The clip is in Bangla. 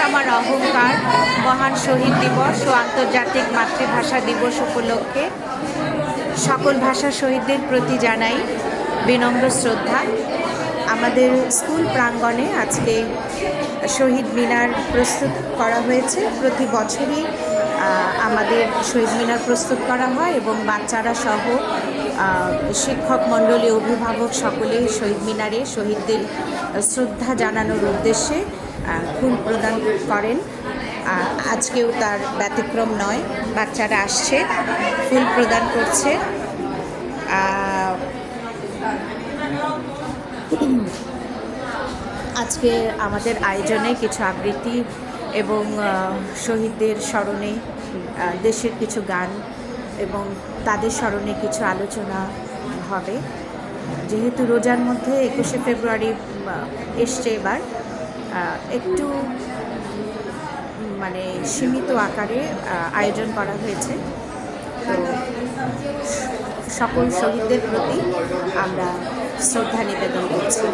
আমার অহংকার মহান শহীদ দিবস ও আন্তর্জাতিক মাতৃভাষা দিবস উপলক্ষে সকল ভাষা শহীদদের প্রতি জানাই বিনম্র শ্রদ্ধা। আমাদের স্কুল প্রাঙ্গণে আজকে শহীদ মিনার প্রস্তুত করা হয়েছে। প্রতি বছরই আমাদের শহীদ মিনার প্রস্তুত করা হয় এবং বাচ্চারা সহ শিক্ষক মণ্ডলী, অভিভাবক সকলেই শহীদ মিনারে শহীদদের শ্রদ্ধা জানানোর উদ্দেশ্যে ফুল প্রদান করেন। আজকেও তার ব্যতিক্রম নয়, বাচ্চারা আসছে, ফুল প্রদান করছে। আজকে আমাদের আয়োজনে কিছু আবৃত্তি এবং শহীদদের স্মরণে দেশের কিছু গান এবং তাদের স্মরণে কিছু আলোচনা হবে। যেহেতু রোজার মধ্যে 21শে ফেব্রুয়ারি এসছে, এবার একটু মানে সীমিত আকারে আয়োজন করা হয়েছে। তো সকল শহীদদের প্রতি আমরা শ্রদ্ধা নিবেদন করছি।